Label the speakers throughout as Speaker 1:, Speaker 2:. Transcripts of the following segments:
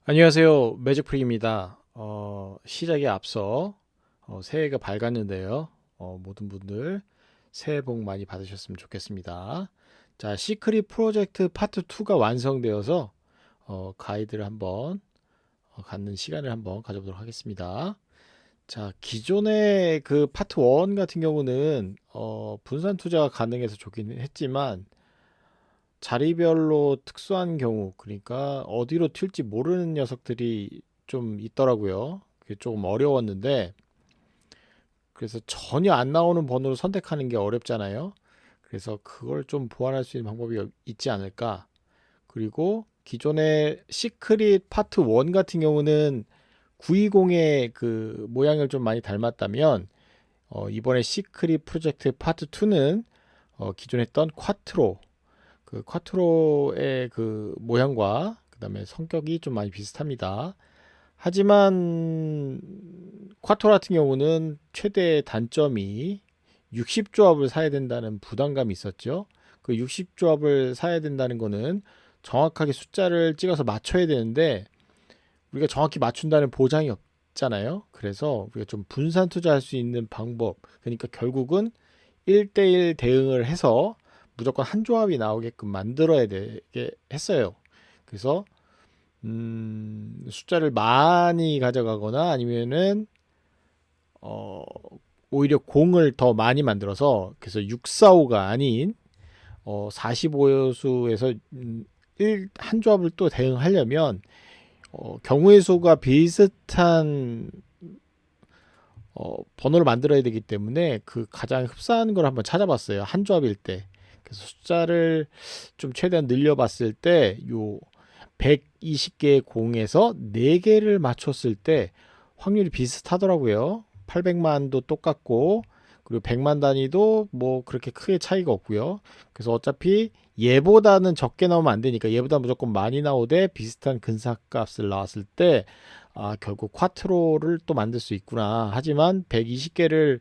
Speaker 1: 안녕하세요. 매직프리입니다. 시작에 앞서 새해가 밝았는데요. 모든 분들 새해 복 많이 받으셨으면 좋겠습니다. 자, 시크릿 프로젝트 파트 2가 완성되어서 가이드를 한번 갖는 시간을 한번 가져보도록 하겠습니다. 자, 기존의 그 파트 1 같은 경우는 분산 투자가 가능해서 좋긴 했지만 자리별로 특수한 경우, 그러니까 어디로 튈지 모르는 녀석들이 좀 있더라고요. 그게 조금 어려웠는데, 그래서 전혀 안 나오는 번호를 선택하는 게 어렵잖아요. 그래서 그걸 좀 보완할 수 있는 방법이 있지 않을까. 그리고 기존의 시크릿 파트 1 같은 경우는 920의 그 모양을 좀 많이 닮았다면, 이번에 시크릿 프로젝트 파트 2는 기존에 했던 콰트로, 그 콰트로의 그 모양과 그다음에 성격이 좀 많이 비슷합니다. 하지만 콰트로 같은 경우는 최대 단점이 60조합을 사야 된다는 부담감이 있었죠. 그 60조합을 사야 된다는 거는 정확하게 숫자를 찍어서 맞춰야 되는데 우리가 정확히 맞춘다는 보장이 없잖아요. 그래서 우리가 좀 분산 투자할 수 있는 방법, 그러니까 결국은 1대1 대응을 해서 무조건 한 조합이 나오게끔 만들어야 되게 했어요. 그래서 숫자를 많이 가져가거나 아니면은 어, 오히려 공을 더 많이 만들어서 그래서 645가 아닌 45요수에서 한 조합을 또 대응하려면 경우의 수가 비슷한 번호를 만들어야 되기 때문에 그 가장 흡사한 걸 한번 찾아봤어요. 한 조합일 때. 그래서 숫자를 좀 최대한 늘려봤을 때 요 120개의 공에서 4개를 맞췄을 때 확률이 비슷하더라고요. 800만도 똑같고 그리고 100만 단위도 뭐 그렇게 크게 차이가 없고요. 그래서 어차피 얘보다는 적게 나오면 안 되니까 얘보다 무조건 많이 나오되 비슷한 근사값을 나왔을 때 결국 콰트로를 또 만들 수 있구나. 하지만 120개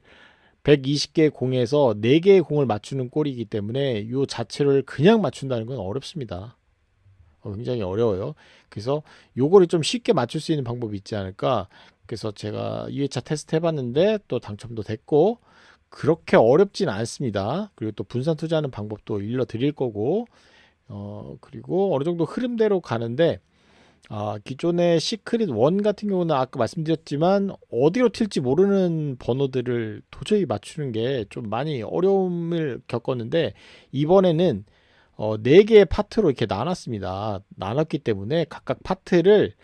Speaker 1: 공에서 4개의 공을 맞추는 꼴이기 때문에 이 자체를 그냥 맞춘다는 건 어렵습니다. 굉장히 어려워요. 그래서 요거를 좀 쉽게 맞출 수 있는 방법이 있지 않을까. 그래서 제가 2회차 테스트 해봤는데 또 당첨도 됐고 그렇게 어렵진 않습니다. 그리고 또 분산 투자하는 방법도 일러 드릴 거고 그리고 어느 정도 흐름대로 가는데 기존의 시크릿 1 같은 경우는 아까 말씀드렸지만 어디로 튈지 모르는 번호들을 도저히 맞추는 게 좀 많이 어려움을 겪었는데 이번에는 4개의 파트로 이렇게 나눴습니다. 나눴기 때문에 각각 파트를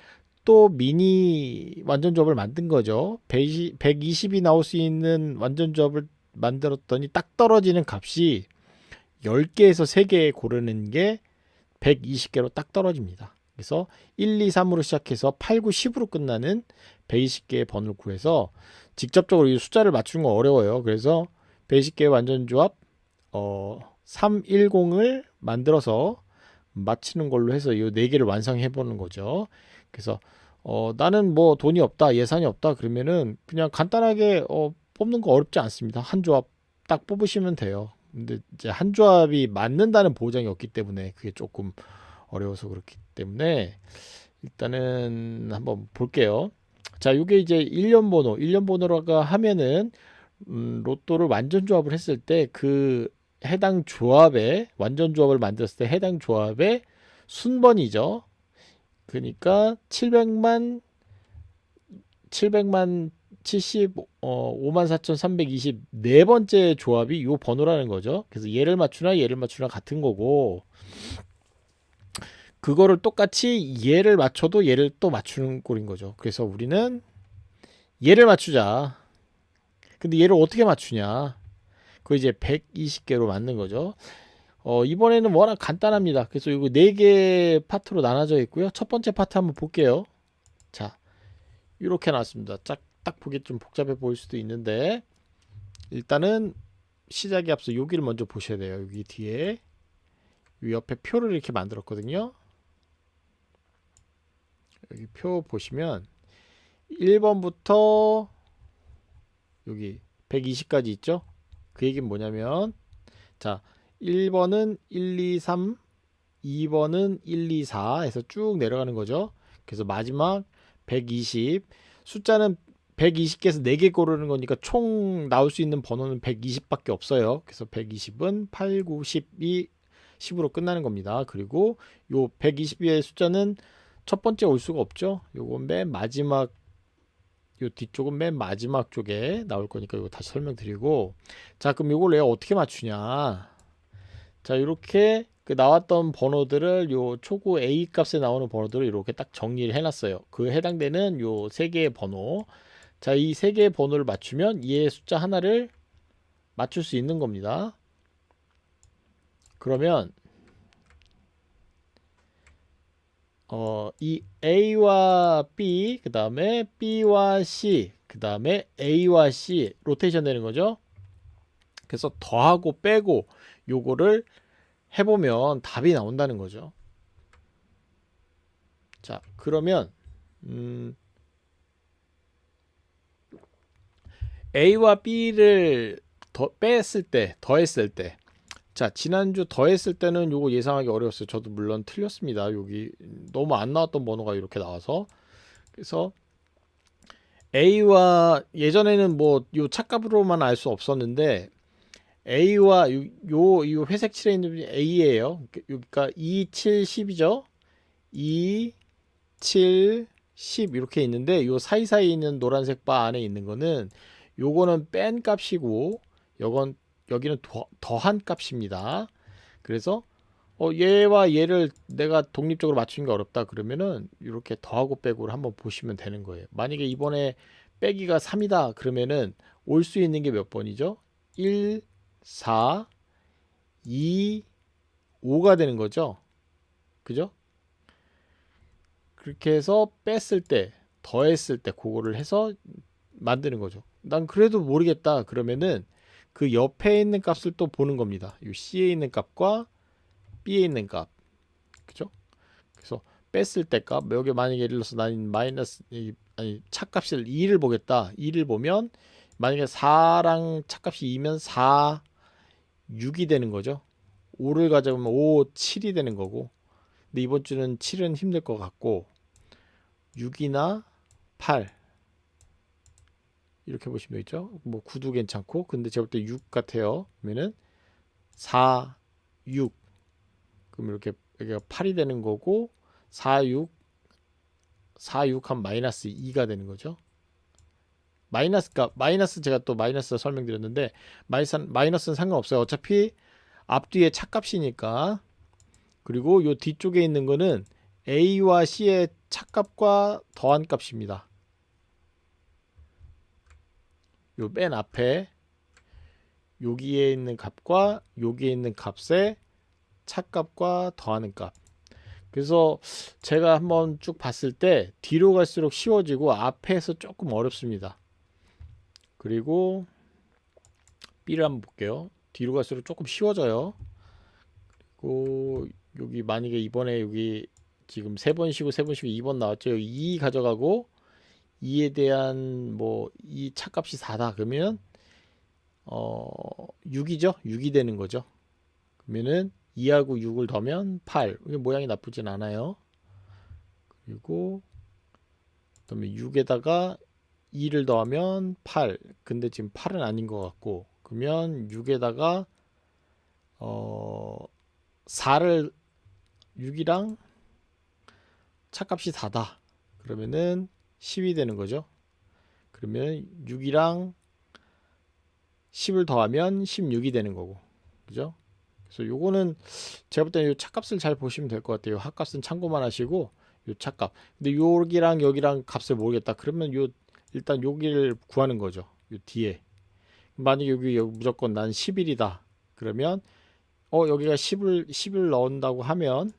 Speaker 1: 또 미니 완전 조합을 만든 거죠. 120이 나올 수 있는 완전 조합을 만들었더니 딱 떨어지는 값이 10개에서 3개 고르는 게 120개로 딱 떨어집니다. 그래서 1, 2, 3으로 시작해서 8, 9, 10으로 끝나는 120개의 번호를 구해서 직접적으로 이 숫자를 맞추는 건 어려워요. 그래서 120개의 완전 조합 310을 만들어서 맞히는 걸로 해서 이 4개를 완성해 보는 거죠. 그래서 나는 뭐 돈이 없다, 예산이 없다 그러면은 그냥 간단하게 뽑는 거 어렵지 않습니다. 한 조합 딱 뽑으시면 돼요. 근데 이제 한 조합이 맞는다는 보장이 없기 때문에 그게 조금 어려워서 그렇기 때문에 일단은 한번 볼게요. 자, 이게 이제 1년 번호, 1년 번호라고 하면은 로또를 완전 조합을 했을 때 그 해당 조합에 완전 조합을 만들었을 때 해당 조합의 순번이죠. 그러니까 700만 5만 4,320 네 번째 조합이 요 번호라는 거죠. 그래서 얘를 맞추나 같은 거고 그거를 똑같이 얘를 맞춰도 얘를 또 맞추는 꼴인 거죠. 그래서 우리는 얘를 맞추자. 근데 얘를 어떻게 맞추냐? 그 이제 120개로 맞는 거죠. 이번에는 워낙 간단합니다. 그래서 이거 4개 파트로 나눠져 있고요. 첫 번째 파트 한번 볼게요. 자, 이렇게 나왔습니다. 딱 보기 좀 복잡해 보일 수도 있는데 일단은 시작에 앞서 여기를 먼저 보셔야 돼요. 여기 뒤에 이 옆에 표를 이렇게 만들었거든요. 여기 표 보시면 1번부터 여기 120까지 있죠? 그 얘기는 뭐냐면 자, 1번은 1, 2, 3, 2번은 1, 2, 4 해서 쭉 내려가는 거죠. 그래서 마지막 120, 숫자는 120개에서 4개 고르는 거니까 총 나올 수 있는 번호는 120밖에 없어요. 그래서 120은 8, 9, 12, 10으로 끝나는 겁니다. 그리고 요 120의 숫자는 첫 번째 올 수가 없죠. 요건 맨 마지막, 요 뒤쪽은 맨 마지막 쪽에 나올 거니까 이거 다시 설명드리고, 자 그럼 이걸 내가 어떻게 맞추냐. 자 이렇게 그 나왔던 번호들을 요 초구 A 값에 나오는 번호들을 이렇게 딱 정리를 해놨어요. 그 해당되는 요 세 개의 번호, 자 이 세 개의 번호를 맞추면 얘의 숫자 하나를 맞출 수 있는 겁니다. 그러면 이 A와 B, 그 다음에 B와 C, 그 다음에 A와 C 로테이션 되는 거죠. 그래서 더하고 빼고 요거를 해보면 답이 나온다는 거죠. 자 그러면 A와 B를 뺐을 때, 더했을 때, 자 지난주 더했을 때는 요거 예상하기 어려웠어요. 저도 물론 틀렸습니다. 여기 너무 안 나왔던 번호가 이렇게 나와서. 그래서 A와 예전에는 뭐 요 착값으로만 알 수 없었는데 A와 요 회색 칠에 있는 분이 A예요. 그러니까 2, 7, 10이죠. 2, 7, 10 이렇게 있는데 요 사이사이에 있는 노란색 바 안에 있는 거는 요거는 뺀 값이고 요건 여기는 더한 값입니다. 그래서 얘와 얘를 내가 독립적으로 맞추는 게 어렵다 그러면은 이렇게 더하고 빼고를 한번 보시면 되는 거예요. 만약에 이번에 빼기가 3이다 그러면은 올 수 있는 게 몇 번이죠? 1, 4, 2, 5가 되는 거죠. 그죠? 그렇게 해서 뺐을 때, 더했을 때 그거를 해서 만드는 거죠. 난 그래도 모르겠다 그러면은 그 옆에 있는 값을 또 보는 겁니다. 이 C에 있는 값과 B에 있는 값. 그죠? 그래서 뺐을 때 값, 여기 만약에 예를 들어서 나는 마이너스 아니 차값을 2를 보겠다. 2를 보면 만약에 4랑 차값이 2면 4, 6이 되는 거죠. 5를 가져오면 5, 7이 되는 거고. 근데 이번 주는 7은 힘들 것 같고 6이나 8 이렇게 보시면 되겠죠. 뭐 9도 괜찮고 근데 제가 볼 때 6 같아요. 그러면은 4, 6 그럼 이렇게 여기가 8이 되는 거고 4, 6 4, 6 하면 마이너스 2가 되는 거죠. 마이너스가 마이너스 제가 또 마이너스 설명드렸는데 마이너스는 상관없어요. 어차피 앞뒤에 차값이니까. 그리고 요 뒤쪽에 있는 거는 A와 C의 차값과 더한 값입니다. 요 맨 앞에 여기에 있는 값과 여기에 있는 값의 차값과 더하는 값. 그래서 제가 한번 쭉 봤을 때 뒤로 갈수록 쉬워지고 앞에서 조금 어렵습니다. 그리고 B를 한번 볼게요. 뒤로 갈수록 조금 쉬워져요. 그리고 여기 만약에 이번에 여기 지금 3번 쉬고 3번 쉬고 2번 나왔죠. 여기 2 가져가고 2에 대한 뭐 이 차값이 4다 그러면 6이죠. 6이 되는 거죠. 그러면은 2하고 6을 더하면 8. 이게 모양이 나쁘진 않아요. 그리고 그다음에 6에다가 2를 더하면 8. 근데 지금 8은 아닌 것 같고 그러면 6에다가 4를 6이랑 차값이 4다. 그러면은 10이 되는 거죠. 그러면 6이랑 10을 더하면 16이 되는 거고. 그죠? 그래서 요거는 제가 볼 때는 요 차값을 잘 보시면 될 것 같아요. 합값은 참고만 하시고 요 차값. 근데 여기랑 여기랑 값을 모르겠다. 그러면 요 일단 여기를 구하는 거죠. 요 뒤에. 만약에 여기 무조건 난 11이다. 그러면 여기가 10을 넣는다고 하면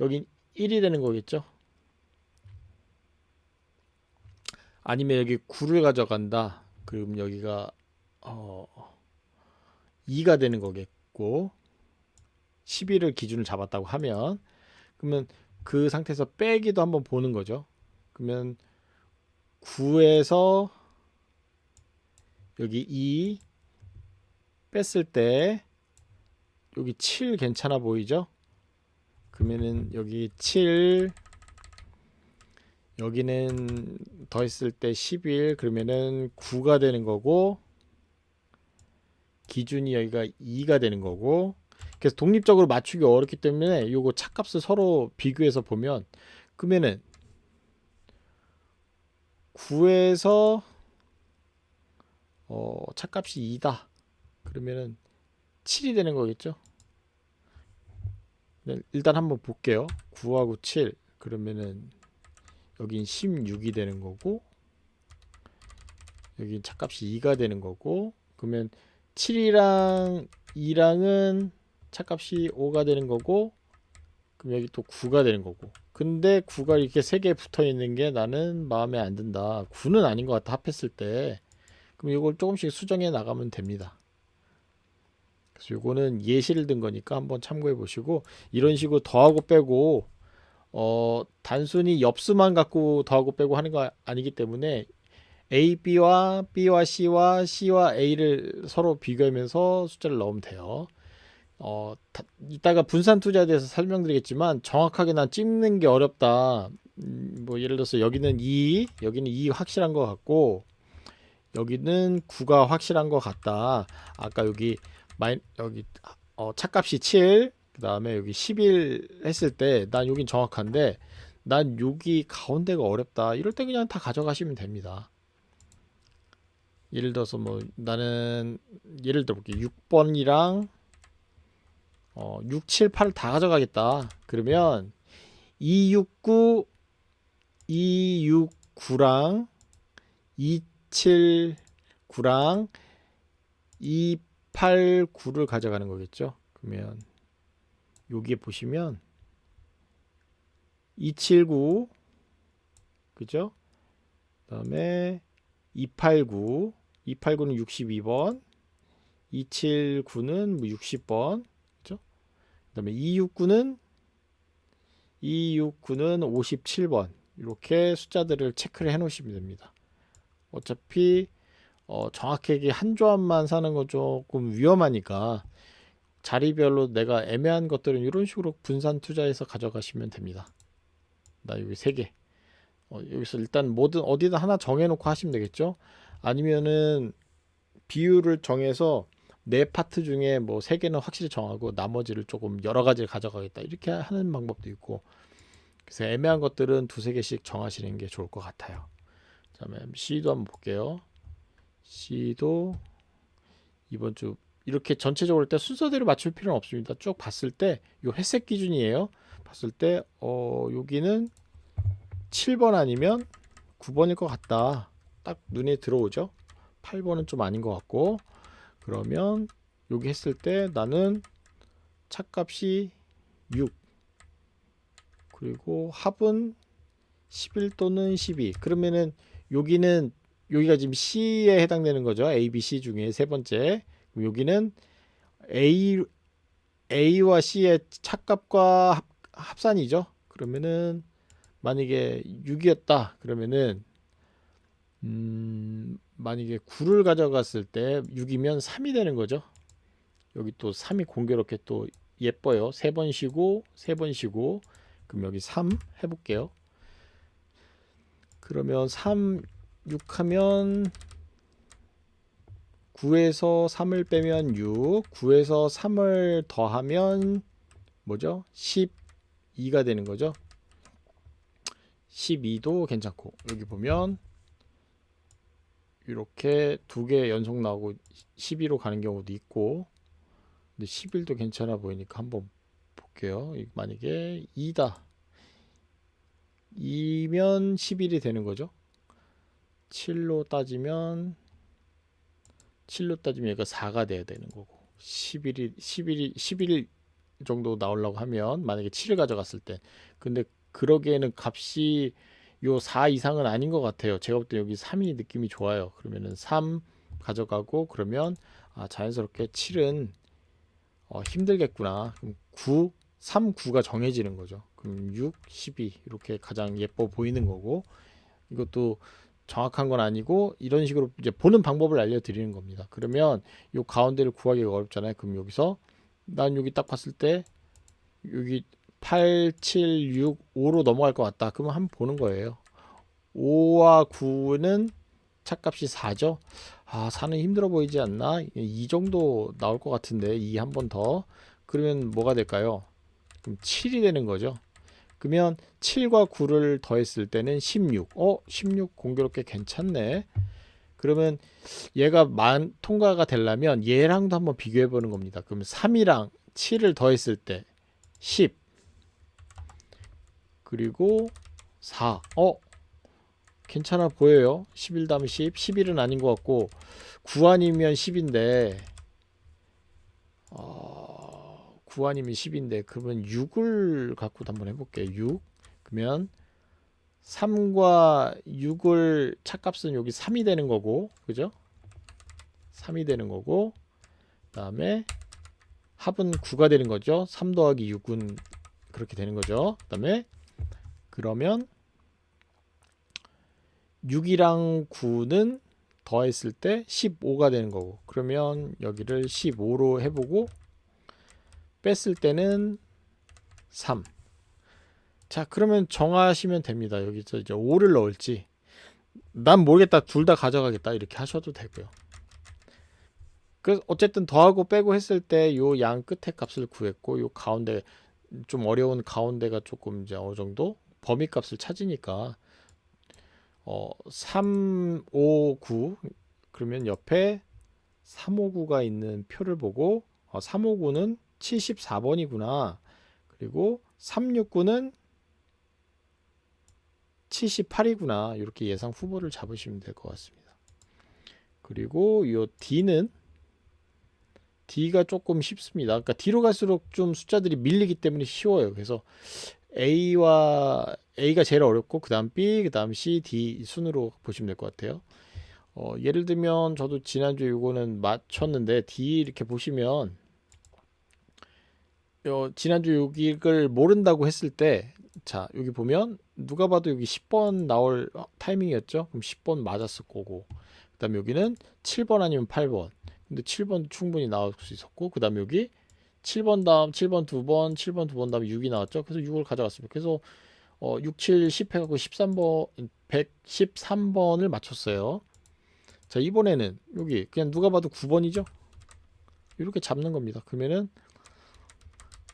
Speaker 1: 여긴 1이 되는 거겠죠. 아니면 여기 9를 가져간다. 그럼 여기가 2가 되는 거겠고 11을 기준을 잡았다고 하면 그러면 그 상태에서 빼기도 한번 보는 거죠. 그러면 9에서 여기 2 뺐을 때 여기 7 괜찮아 보이죠? 그러면은 여기 7 여기는 더했을 때 11 그러면은 9가 되는 거고 기준이 여기가 2가 되는 거고 그래서 독립적으로 맞추기 어렵기 때문에 요거 차값을 서로 비교해서 보면 그러면은 9에서 차값이 2다 그러면은 7이 되는 거겠죠. 일단 한번 볼게요. 9하고 7 그러면은 여긴 16이 되는 거고 여기 차값이 2가 되는 거고 그러면 7이랑 2랑은 차값이 5가 되는 거고 그럼 여기 또 9가 되는 거고 근데 9가 이렇게 3개 붙어 있는 게 나는 마음에 안 든다. 9는 아닌 것 같다 합했을 때. 그럼 이걸 조금씩 수정해 나가면 됩니다. 그래서 요거는 예시를 든 거니까 한번 참고해 보시고 이런 식으로 더하고 빼고 단순히 엽수만 갖고 더하고 빼고 하는 거 아니기 때문에 A, B와 C와 A를 서로 비교하면서 숫자를 넣으면 돼요. 이따가 분산 투자에 대해서 설명드리겠지만 정확하게 난 찍는 게 어렵다. 뭐 예를 들어서 여기는 2 확실한 것 같고 여기는 9가 확실한 것 같다. 아까 여기 차값이 7, 그다음에 여기 11 했을 때 난 여긴 정확한데 난 여기 가운데가 어렵다. 이럴 때 그냥 다 가져가시면 됩니다. 예를 들어서 뭐 나는 예를 들어 볼게요. 6번이랑 6, 7, 8을 다 가져가겠다. 그러면 269, 269랑 279랑 289를 가져가는 거겠죠. 그러면 여기에 보시면 279 그죠? 그다음에 289는 62번, 279는 뭐 60번, 그죠? 그다음에 269는 57번. 이렇게 숫자들을 체크를 해 놓으시면 됩니다. 어차피 정확하게 한 조합만 사는 건 조금 위험하니까 자리별로 내가 애매한 것들은 이런 식으로 분산 투자해서 가져가시면 됩니다. 나 여기 3개. 여기서 일단 뭐든 어디다 하나 정해놓고 하시면 되겠죠. 아니면은 비율을 정해서 네 파트 중에 뭐 3개는 확실히 정하고 나머지를 조금 여러 가지를 가져가겠다 이렇게 하는 방법도 있고 그래서 애매한 것들은 2-3개씩 정하시는 게 좋을 것 같아요. 그다음에 C도 한번 볼게요. C도 이번 주 이렇게 전체적으로 때 순서대로 맞출 필요는 없습니다. 쭉 봤을 때 요 회색 기준이에요. 봤을 때 여기는 7번 아니면 9번일 것 같다. 딱 눈에 들어오죠. 8번은 좀 아닌 것 같고 그러면 여기 했을 때 나는 차값이 6 그리고 합은 11 또는 12 그러면은 여기가 지금 C에 해당되는 거죠. A, B, C 중에 세 번째. 여기는 A와 C의 차값과 합산이죠. 그러면은 만약에 6이었다. 그러면은 만약에 9를 가져갔을 때 6이면 3이 되는 거죠. 여기 또 3이 공교롭게 또 예뻐요. 3번 쉬고 3번 쉬고 그럼 여기 3 해볼게요. 그러면 3, 6 하면 9에서 3을 빼면 6, 9에서 3을 더하면 뭐죠? 12가 되는 거죠. 12도 괜찮고 여기 보면 이렇게 2개 연속 나오고 12로 가는 경우도 있고 근데 11도 괜찮아 보이니까 한번 볼게요. 만약에 2다. 2면 11이 되는 거죠. 7로 따지면 얘가 4가 돼야 되는 거고 11 정도 나오려고 하면 만약에 7을 가져갔을 때 근데 그러기에는 값이 요 4 이상은 아닌 것 같아요. 제가 볼 때 여기 3이 느낌이 좋아요. 그러면은 3 가져가고 그러면 자연스럽게 7은 힘들겠구나. 그럼 9, 3, 9가 정해지는 거죠. 그럼 6, 12 이렇게 가장 예뻐 보이는 거고 이것도 정확한 건 아니고 이런 식으로 이제 보는 방법을 알려드리는 겁니다. 그러면 이 가운데를 구하기가 어렵잖아요. 그럼 여기서 난 여기 딱 봤을 때 여기 8, 7, 6, 5로 넘어갈 것 같다. 그러면 한번 보는 거예요. 5와 9는 차값이 4죠. 아, 4는 힘들어 보이지 않나? 이 정도 나올 것 같은데 2 한 번 더. 그러면 뭐가 될까요? 그럼 7이 되는 거죠. 그러면 7과 9를 더했을 때는 16. 16 공교롭게 괜찮네. 그러면 얘가 통과가 되려면 얘랑도 한번 비교해 보는 겁니다. 그러면 3이랑 7을 더했을 때 10. 그리고 4. 괜찮아 보여요. 11 다음 10. 11은 아닌 것 같고 9 아니면 10인데 9 아니면 10인데 그러면 6을 갖고도 한번 해볼게요. 6. 그러면 3과 6을 차값은 여기 3이 되는 거고, 그죠? 3이 되는 거고, 그 다음에 합은 9가 되는 거죠. 3 더하기 6은 그렇게 되는 거죠. 그 다음에 그러면 6이랑 9는 더했을 때 15가 되는 거고, 그러면 여기를 15로 해보고 뺐을 때는 3. 자, 그러면 정하시면 됩니다. 여기서 이제 5를 넣을지, 난 모르겠다, 둘 다 가져가겠다, 이렇게 하셔도 되고요. 그 어쨌든 더하고 빼고 했을 때 요 양 끝에 값을 구했고, 요 가운데 좀 어려운 가운데가 조금 이제 어느 정도 범위 값을 찾으니까 3, 5, 9. 그러면 옆에 359가 있는 표를 보고 359는 74번이구나. 그리고 369는 78이구나. 이렇게 예상 후보를 잡으시면 될 것 같습니다. 그리고 요 D가 조금 쉽습니다. 그러니까 뒤로 갈수록 좀 숫자들이 밀리기 때문에 쉬워요. 그래서 A가 제일 어렵고 그 다음 B, 그 다음 C, D 순으로 보시면 될 것 같아요. 예를 들면 저도 지난주 이거는 맞췄는데 D 이렇게 보시면 지난주 여기를 모른다고 했을 때, 자 여기 보면 누가 봐도 여기 10번 나올 타이밍이었죠. 그럼 10번 맞았을 거고, 그 다음에 여기는 7번 아니면 8번. 근데 7번 충분히 나올 수 있었고, 그 다음에 여기 7번 다음 7번 두 번, 7번 두 번 다음에 6이 나왔죠. 그래서 6을 가져갔습니다. 그래서 6, 7, 10 해갖고 13번, 113번을 맞췄어요. 자, 이번에는 여기 그냥 누가 봐도 9번이죠. 이렇게 잡는 겁니다. 그러면은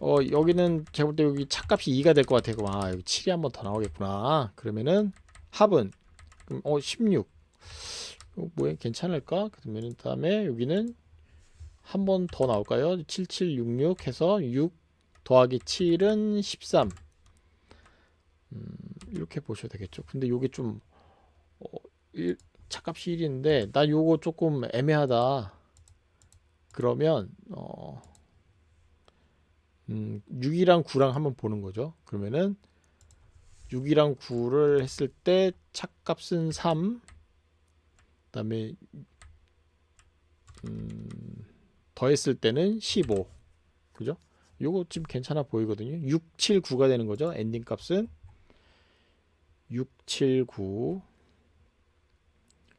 Speaker 1: 여기는 제가 볼 때 여기 차값이 2가 될 것 같아요. 여기 7이 한 번 더 나오겠구나. 그러면은 합은 그럼 16. 뭐야, 괜찮을까? 그러면 다음에 여기는 한 번 더 나올까요? 7766 해서 6 더하기 7은 13. 이렇게 보셔야 되겠죠. 근데 요게 좀 차값이 1인데 나 요거 조금 애매하다. 그러면 6이랑 9랑 한번 보는 거죠. 그러면은 6이랑 9를 했을 때 차값은 3. 그다음에 더했을 때는 15. 그죠? 요거 지금 괜찮아 보이거든요. 6, 7, 9가 되는 거죠. 엔딩 값은 6, 7, 9.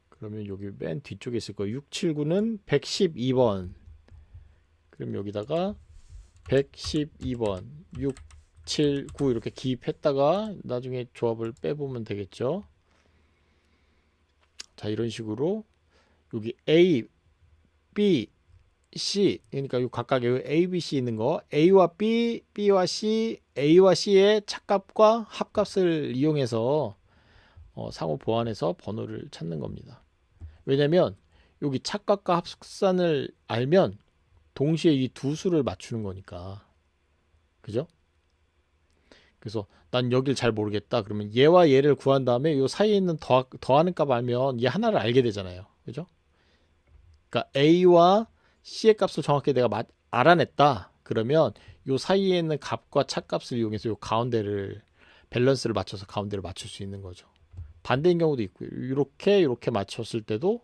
Speaker 1: 그러면 여기 맨 뒤쪽에 있을 거예요. 6, 7, 9는 112번. 그럼 여기다가 112번 6, 7, 9 이렇게 기입했다가 나중에 조합을 빼보면 되겠죠. 자, 이런 식으로 여기 A, B, C, 그러니까 요 각각 여기 A, B, C 있는 거, A와 B, B와 C, A와 C의 차값과 합값을 이용해서 상호 보완해서 번호를 찾는 겁니다. 왜냐면 여기 차값과 합산을 알면 동시에 이 두 수를 맞추는 거니까. 그죠? 그래서 난 여길 잘 모르겠다. 그러면 얘와 얘를 구한 다음에 이 사이에 있는 더하는 값 알면 얘 하나를 알게 되잖아요. 그죠? 그러니까 A와 C의 값을 정확히 내가 알아냈다. 그러면 이 사이에 있는 값과 차값을 이용해서 이 가운데를 밸런스를 맞춰서 가운데를 맞출 수 있는 거죠. 반대인 경우도 있고요. 이렇게 맞췄을 때도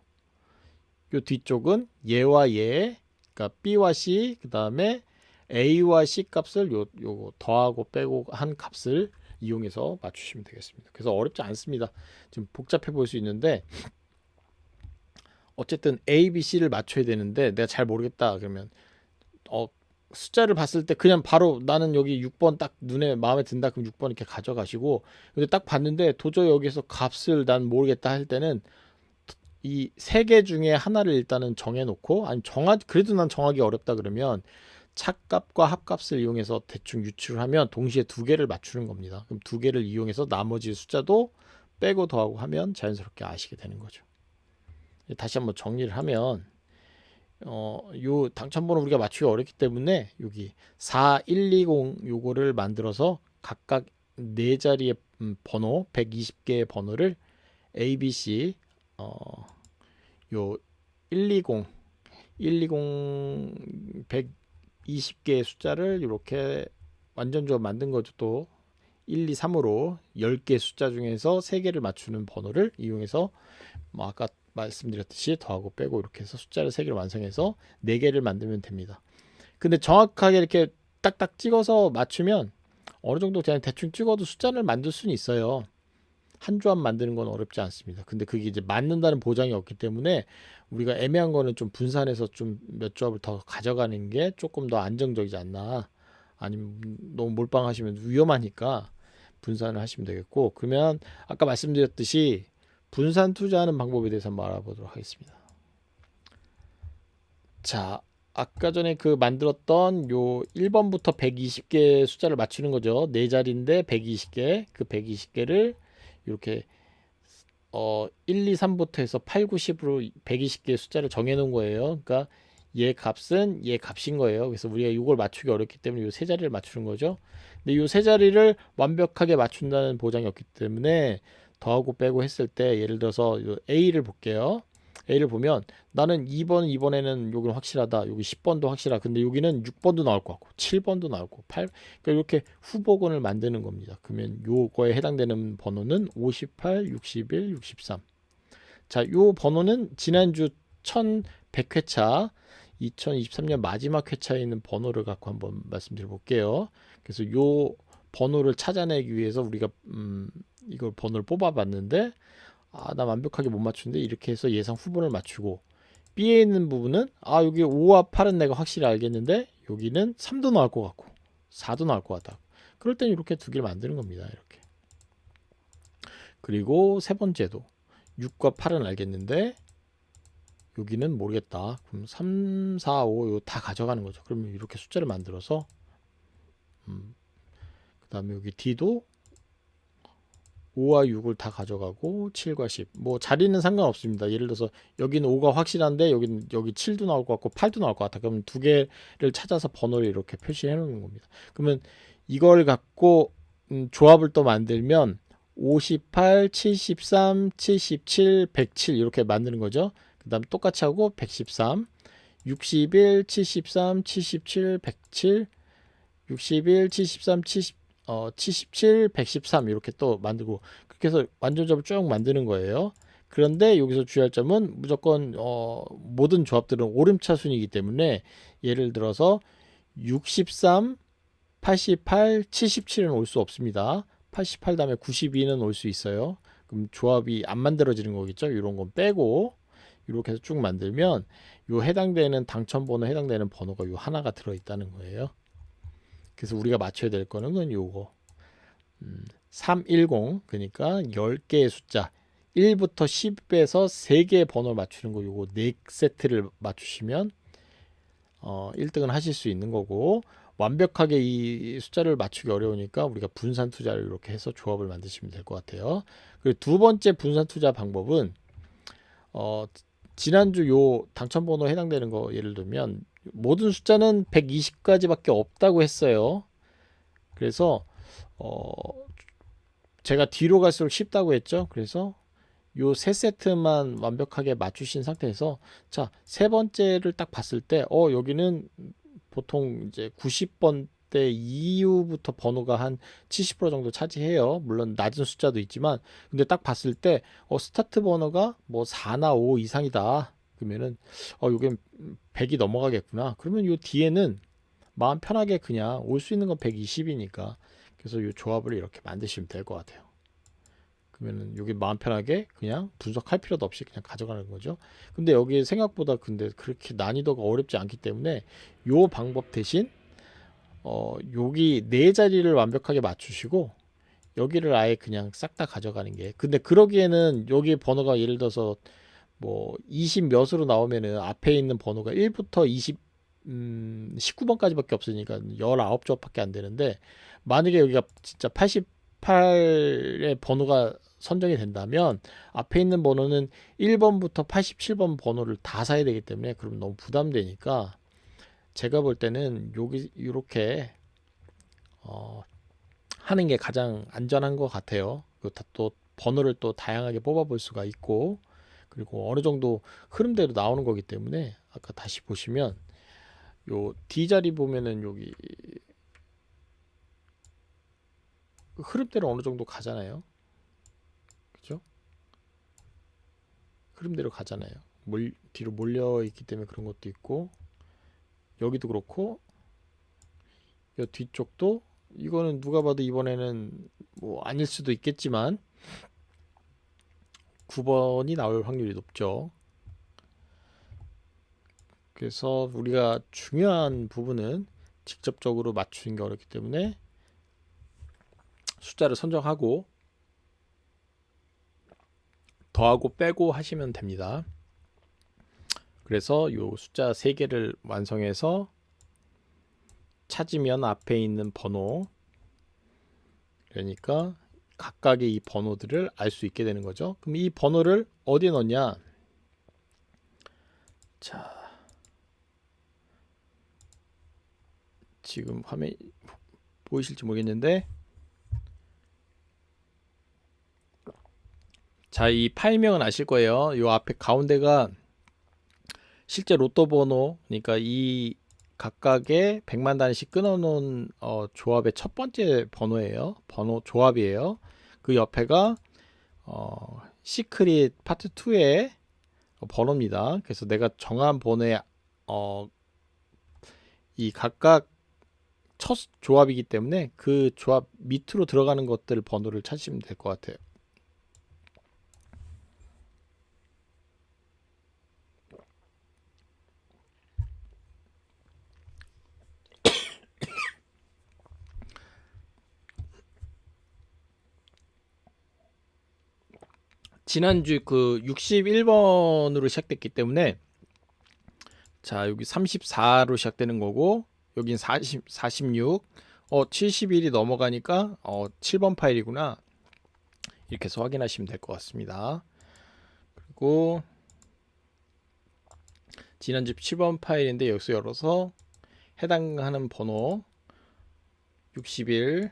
Speaker 1: 이 뒤쪽은 얘와 얘, 그러니까 B와 C, 그 다음에 A와 C 값을 요거 더하고 빼고 한 값을 이용해서 맞추시면 되겠습니다. 그래서 어렵지 않습니다. 좀 복잡해 보일 수 있는데 어쨌든 A, B, C를 맞춰야 되는데 내가 잘 모르겠다 그러면 숫자를 봤을 때 그냥 바로 나는 여기 6번 딱 눈에 마음에 든다 그럼 6번 이렇게 가져가시고, 근데 딱 봤는데 도저히 여기서 값을 난 모르겠다 할 때는 이 세 개 중에 하나를 일단은 정해놓고, 아니 그래도 난 정하기 어렵다 그러면 착값과 합값을 이용해서 대충 유출을 하면 동시에 두 개를 맞추는 겁니다. 그럼 두 개를 이용해서 나머지 숫자도 빼고 더하고 하면 자연스럽게 아시게 되는 거죠. 다시 한번 정리를 하면 요 당첨번호 우리가 맞추기 어렵기 때문에 여기 4120 요거를 만들어서 각각 네 자리의 번호 120개의 번호를 ABC 요 120 120개의 숫자를 이렇게 완전적으로 만든 거죠. 또 1, 2, 3으로 10개 숫자 중에서 3개를 맞추는 번호를 이용해서 뭐 아까 말씀드렸듯이 더하고 빼고 이렇게 해서 숫자를 3개를 완성해서 4개를 만들면 됩니다. 근데 정확하게 이렇게 딱딱 찍어서 맞추면 어느 정도 그냥 대충 찍어도 숫자를 만들 수는 있어요. 한 조합 만드는 건 어렵지 않습니다. 근데 그게 이제 맞는다는 보장이 없기 때문에 우리가 애매한 거는 좀 분산해서 좀 몇 조합을 더 가져가는 게 조금 더 안정적이지 않나. 아니면 너무 몰빵하시면 위험하니까 분산을 하시면 되겠고, 그러면 아까 말씀드렸듯이 분산 투자하는 방법에 대해서 한번 알아보도록 하겠습니다. 자, 아까 전에 그 만들었던 요 1번부터 120개 숫자를 맞추는 거죠. 네 자리인데 120개, 그 120개를 이렇게 1, 2, 3부터 해서 8, 9, 10으로 120개의 숫자를 정해 놓은 거예요. 그러니까 얘 값은 얘 값인 거예요. 그래서 우리가 이걸 맞추기 어렵기 때문에 이 세 자리를 맞추는 거죠. 근데 이 세 자리를 완벽하게 맞춘다는 보장이 없기 때문에 더하고 빼고 했을 때, 예를 들어서 A를 볼게요. A를 보면 나는 2번, 이번에는 여기는 확실하다. 여기 10번도 확실하다. 근데 여기는 6번도 나올 것 같고 7번도 나올 거고 8, 그러니까 이렇게 후보군을 만드는 겁니다. 그러면 요거에 해당되는 번호는 58, 61, 63. 자, 요 번호는 지난주 1100회차 2023년 마지막 회차에 있는 번호를 갖고 한번 말씀드려 볼게요. 그래서 요 번호를 찾아내기 위해서 우리가 이걸 번호를 뽑아 봤는데, 나 완벽하게 못 맞추는데 이렇게 해서 예상 후보를 맞추고, B에 있는 부분은 여기 5와 8은 내가 확실히 알겠는데 여기는 3도 나올 것 같고 4도 나올 것 같다. 그럴 땐 이렇게 두 개를 만드는 겁니다. 이렇게. 그리고 세 번째도 6과 8은 알겠는데 여기는 모르겠다. 그럼 3, 4, 5 다 가져가는 거죠. 그러면 이렇게 숫자를 만들어서 그 다음에 여기 D도 5와 6을 다 가져가고 7과 10. 뭐 자리는 상관없습니다. 예를 들어서 여기는 5가 확실한데 여기 7도 나올 것 같고 8도 나올 것 같다. 그러면 두 개를 찾아서 번호를 이렇게 표시해 놓는 겁니다. 그러면 이걸 갖고 조합을 또 만들면 58, 73, 77, 107 이렇게 만드는 거죠. 그 다음 똑같이 하고 113, 61, 73, 77, 107, 61, 73, 77, 113 이렇게 또 만들고, 그렇게 해서 완전조합을 쭉 만드는 거예요. 그런데 여기서 주의할 점은 무조건 모든 조합들은 오름차순이기 때문에 예를 들어서 63, 88, 77은 올 수 없습니다. 88 다음에 92는 올 수 있어요. 그럼 조합이 안 만들어지는 거겠죠. 이런 건 빼고 이렇게 해서 쭉 만들면 요 해당되는 당첨번호 해당되는 번호가 요 하나가 들어있다는 거예요. 그래서 우리가 맞춰야 될 거는 건 요거 310, 그러니까 10개의 숫자 1부터 10에서 3개의 번호를 맞추는 거, 요거 4세트를 맞추시면 1등은 하실 수 있는 거고, 완벽하게 이 숫자를 맞추기 어려우니까 우리가 분산 투자를 이렇게 해서 조합을 만드시면 될 것 같아요. 그리고 두 번째 분산 투자 방법은 지난주 요 당첨번호에 해당되는 거 예를 들면 모든 숫자는 120까지밖에 없다고 했어요. 그래서 제가 뒤로 갈수록 쉽다고 했죠. 그래서 요 세 세트만 완벽하게 맞추신 상태에서, 자, 세 번째를 딱 봤을 때 여기는 보통 이제 90번대 이후부터 번호가 한 70% 정도 차지해요. 물론 낮은 숫자도 있지만, 근데 딱 봤을 때 스타트 번호가 뭐 4나 5 이상이다. 그러면은 요게 100이 넘어가겠구나. 그러면 요 뒤에는 마음 편하게 그냥 올 수 있는 건 120이니까 그래서 요 조합을 이렇게 만드시면 될 것 같아요. 그러면은 여기 마음 편하게 그냥 분석할 필요도 없이 그냥 가져가는 거죠. 근데 여기 생각보다 근데 그렇게 난이도가 어렵지 않기 때문에 요 방법 대신 여기 네 자리를 완벽하게 맞추시고 여기를 아예 그냥 싹 다 가져가는 게, 근데 그러기에는 여기 번호가 예를 들어서 뭐 20 몇으로 나오면은 앞에 있는 번호가 1부터 20 19번까지밖에 없으니까 19조합밖에 안 되는데, 만약에 여기가 진짜 88의 번호가 선정이 된다면 앞에 있는 번호는 1번부터 87번 번호를 다 사야 되기 때문에 그럼 너무 부담되니까, 제가 볼 때는 여기 이렇게 하는 게 가장 안전한 것 같아요. 또 번호를 또 다양하게 뽑아볼 수가 있고, 그리고 어느 정도 흐름대로 나오는 거기 때문에, 아까 다시 보시면 요 D 자리 보면은 여기 흐름대로 어느 정도 가잖아요. 그죠? 흐름대로 가잖아요. 뒤로 몰려 있기 때문에 그런 것도 있고, 여기도 그렇고, 요 뒤쪽도 이거는 누가 봐도 이번에는 뭐 아닐 수도 있겠지만 9번이 나올 확률이 높죠. 그래서 우리가 중요한 부분은 직접적으로 맞추는 게 어렵기 때문에 숫자를 선정하고 더하고 빼고 하시면 됩니다. 그래서 요 숫자 3개를 완성해서 찾으면 앞에 있는 번호, 그러니까 각각의 이 번호들을 알 수 있게 되는 거죠. 그럼 이 번호를 어디에 넣냐? 자, 지금 화면 보이실지 모르겠는데, 자, 이 파일명은 아실 거예요. 요 앞에 가운데가 실제 로또 번호, 그러니까 이 각각의 100만 단위씩 끊어놓은 조합의 첫 번째 번호예요. 번호 조합이에요. 그 옆에가 시크릿 파트 2의 번호입니다. 그래서 내가 정한 번호에 이 각각 첫 조합이기 때문에 그 조합 밑으로 들어가는 것들 번호를 찾으시면 될 것 같아요. 지난주 그 61번으로 시작됐기 때문에, 자, 여기 34로 시작되는 거고, 여긴 40, 46, 71이 넘어가니까 7번 파일이구나. 이렇게 해서 확인하시면 될 것 같습니다. 그리고 지난주 7번 파일인데 여기서 열어서 해당하는 번호 61,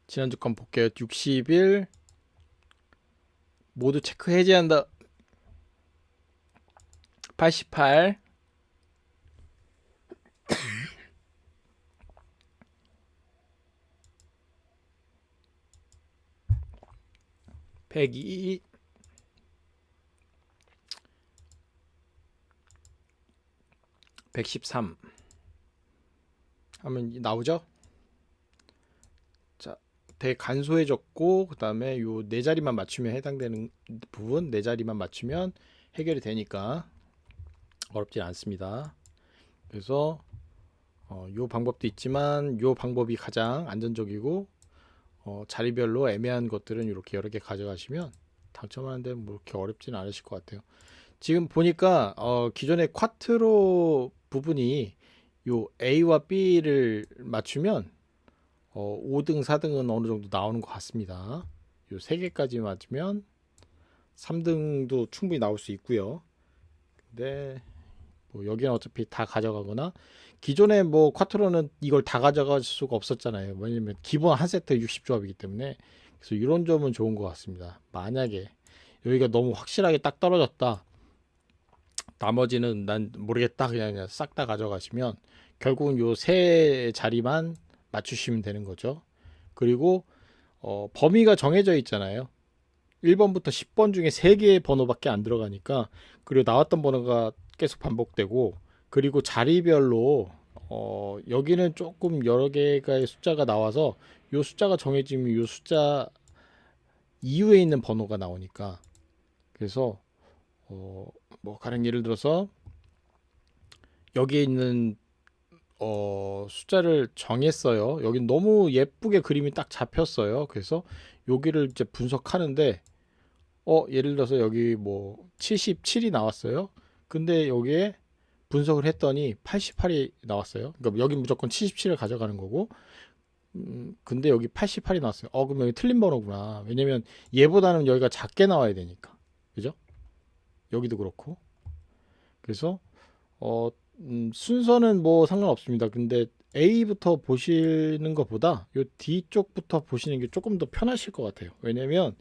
Speaker 1: 지난주 건 볼게요. 61 모두 체크 해제한다. 88, 102, 113 하면 나오죠? 자, 되게 간소해졌고, 그 다음에 요 네 자리만 맞추면 해당되는 부분, 네 자리만 맞추면 해결이 되니까 어렵진 않습니다. 그래서 요 방법도 있지만 요 방법이 가장 안전적이고, 자리별로 애매한 것들은 이렇게 여러 개 가져가시면 당첨하는데 뭐 이렇게 어렵지는 않으실 것 같아요. 지금 보니까 기존의 쿼트로 부분이 요 A와 B를 맞추면 5등, 4등은 어느 정도 나오는 것 같습니다. 요 3개까지 맞으면 3등도 충분히 나올 수 있고요. 근데 뭐 여기는 어차피 다 가져가거나, 기존에 뭐 쿼트로는 이걸 다 가져갈 수가 없었잖아요. 왜냐면 기본 한 세트 60조합이기 때문에. 그래서 이런 점은 좋은 것 같습니다. 만약에 여기가 너무 확실하게 딱 떨어졌다, 나머지는 난 모르겠다, 그냥 싹 다 가져가시면 결국은 요 세 자리만 맞추시면 되는 거죠. 그리고 범위가 정해져 있잖아요. 1번부터 10번 중에 3개의 번호밖에 안 들어가니까, 그리고 나왔던 번호가 계속 반복되고, 그리고 자리별로 여기는 조금 여러 개의 숫자가 나와서 요 숫자가 정해지면 요 숫자 이후에 있는 번호가 나오니까, 그래서 뭐 가령 예를 들어서 여기에 있는 숫자를 정했어요. 여긴 너무 예쁘게 그림이 딱 잡혔어요. 그래서 여기를 이제 분석하는데 예를 들어서 여기 뭐 77이 나왔어요. 근데 여기에 분석을 했더니 88이 나왔어요. 그러니까 여기 무조건 77을 가져가는 거고, 근데 여기 88이 나왔어요. 그럼 여기 틀린 번호구나. 왜냐면 얘보다는 여기가 작게 나와야 되니까. 그죠? 여기도 그렇고. 그래서 순서는 뭐 상관없습니다. 근데 A부터 보시는 것보다 요 D 쪽부터 보시는 게 조금 더 편하실 것 같아요. 왜냐면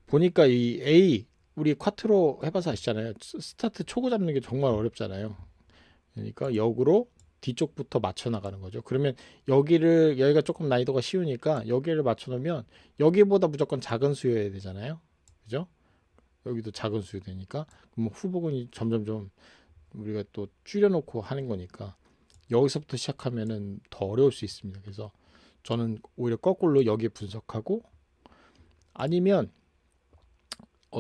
Speaker 1: 보니까 이 A 우리 쿼트로 해봐서 아시잖아요. 스타트 초구 잡는 게 정말 어렵잖아요. 그러니까 역으로 뒤쪽부터 맞춰 나가는 거죠. 그러면 여기가 조금 난이도가 쉬우니까 여기를 맞춰 놓으면 여기보다 무조건 작은 수여야 되잖아요. 그죠? 여기도 작은 수요 되니까 그럼 후보군이 점점점 우리가 또 줄여놓고 하는 거니까 여기서부터 시작하면은 더 어려울 수 있습니다. 그래서 저는 오히려 거꾸로 여기 분석하고 아니면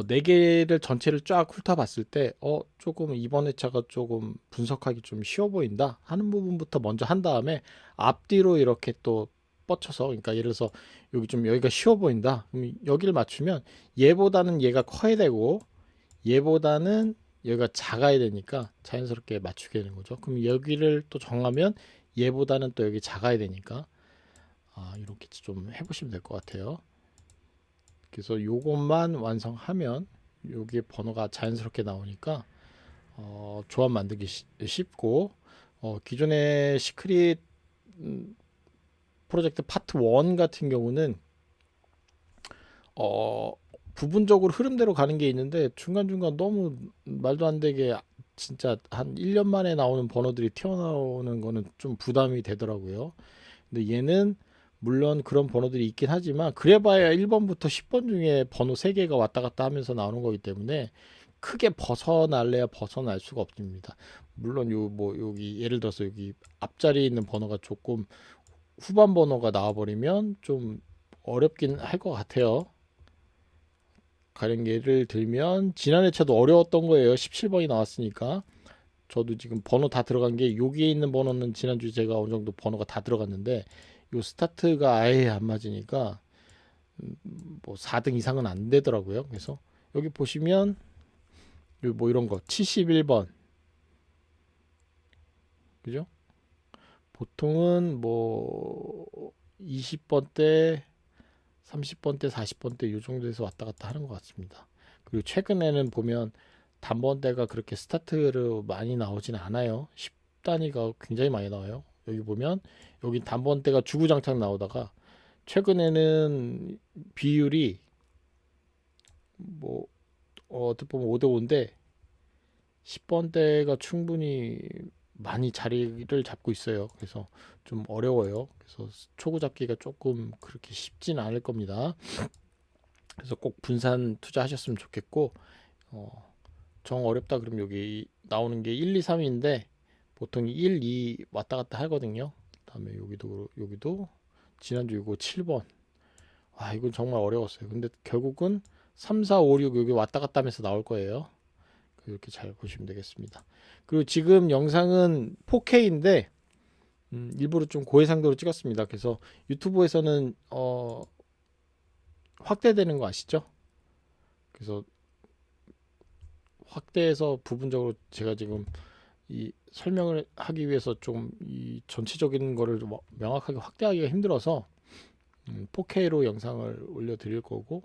Speaker 1: 네 개를 전체를 쫙 훑어봤을 때 조금 이번 회차가 조금 분석하기 좀 쉬워 보인다 하는 부분부터 먼저 한 다음에 앞뒤로 이렇게 또 뻗쳐서 그러니까 예를 들어서 여기가 쉬워 보인다 그럼 여기를 맞추면 얘보다는 얘가 커야 되고 얘보다는 여기가 작아야 되니까 자연스럽게 맞추게 되는 거죠. 그럼 여기를 또 정하면 얘보다는 또 여기 작아야 되니까 이렇게 좀 해보시면 될 것 같아요. 그래서 요것만 완성하면 여기에 번호가 자연스럽게 나오니까 조합 만들기 쉽고 기존의 시크릿 프로젝트 파트 1 같은 경우는 어, 부분적으로 흐름대로 가는 게 있는데 중간중간 너무 말도 안 되게 진짜 한 1년 만에 나오는 번호들이 튀어나오는 거는 좀 부담이 되더라고요. 근데 얘는 물론 그런 번호들이 있긴 하지만 그래봐야 1번부터 10번 중에 번호 3개가 왔다 갔다 하면서 나오는 거기 때문에 크게 벗어날래야 벗어날 수가 없습니다. 물론 여기 예를 들어서 여기 앞자리에 있는 번호가 조금 후반 번호가 나와버리면 좀 어렵긴 할 것 같아요. 가령 예를 들면 지난 회차도 어려웠던 거예요. 17번이 나왔으니까. 저도 지금 번호 다 들어간 게 여기에 있는 번호는 지난주에 제가 어느 정도 번호가 다 들어갔는데 요 스타트가 아예 안 맞으니까 뭐 4등 이상은 안 되더라고요. 그래서 여기 보시면 뭐 이런 거 71번 그죠? 보통은 뭐 20번대 30번대 40번대 요 정도에서 왔다 갔다 하는 것 같습니다. 그리고 최근에는 보면 단번대가 그렇게 스타트로 많이 나오진 않아요. 10단위가 굉장히 많이 나와요. 여기 보면 여기 단번대가 주구장창 나오다가 최근에는 비율이 뭐 어떻게 보면 5대 5인데 10번대가 충분히 많이 자리를 잡고 있어요. 그래서 좀 어려워요. 그래서 초구 잡기가 조금 그렇게 쉽진 않을 겁니다. 그래서 꼭 분산 투자하셨으면 좋겠고 정 어렵다 그러면 여기 나오는 게 1, 2, 3인데 보통 1, 2 왔다 갔다 하거든요. 그다음에 여기도 지난주 이거 7번. 이건 정말 어려웠어요. 근데 결국은 3, 4, 5, 6 여기 왔다 갔다 하면서 나올 거예요. 이렇게 잘 보시면 되겠습니다. 그리고 지금 영상은 4K인데 일부러 좀 고해상도로 찍었습니다. 그래서 유튜브에서는 확대되는 거 아시죠? 그래서 확대해서 부분적으로 제가 지금 이 설명을 하기 위해서 좀 이 전체적인 거를 명확하게 확대하기가 힘들어서 4K로 영상을 올려 드릴 거고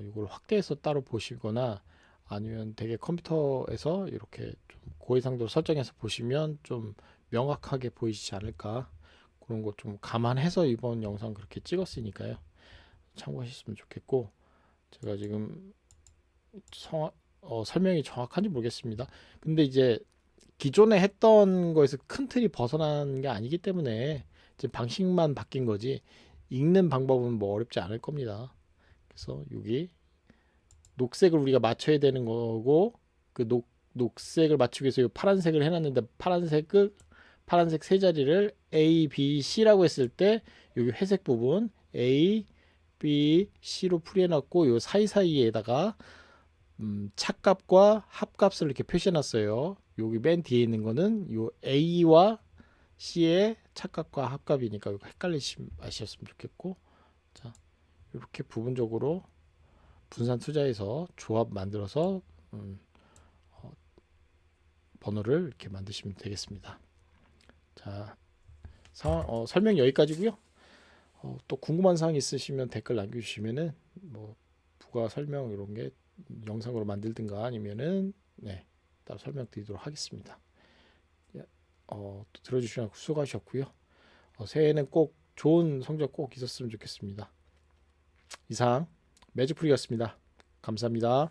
Speaker 1: 이걸 확대해서 따로 보시거나 아니면 되게 컴퓨터에서 이렇게 좀 고해상도로 설정해서 보시면 좀 명확하게 보이지 않을까 그런 거 좀 감안해서 이번 영상 그렇게 찍었으니까요. 참고하셨으면 좋겠고 제가 지금 설명이 정확한지 모르겠습니다. 근데 이제 기존에 했던 거에서 큰 틀이 벗어난 게 아니기 때문에 이제 방식만 바뀐 거지 읽는 방법은 뭐 어렵지 않을 겁니다. 그래서 여기 녹색을 우리가 맞춰야 되는 거고 그 녹색을 맞추기 위해서 이 파란색을 해놨는데 파란색 세 자리를 A, B, C라고 했을 때 여기 회색 부분 A, B, C로 풀이해놨고 요 사이사이에다가 착값과 합값을 이렇게 표시해놨어요. 여기 맨 뒤에 있는 거는 요 A와 C의 착각과 합값이니까 이거 헷갈리지 마셨으면 좋겠고, 자 이렇게 부분적으로 분산 투자해서 조합 만들어서 어, 번호를 이렇게 만드시면 되겠습니다. 자, 설명 여기까지고요. 또 궁금한 사항 있으시면 댓글 남겨주시면은 뭐 부가 설명 이런 게 영상으로 만들든가 아니면은 네, 따로 설명드리도록 하겠습니다. 또 들어주시면 수고하셨고요. 새해에는 꼭 좋은 성적 꼭 있었으면 좋겠습니다. 이상 매주풀이었습니다. 감사합니다.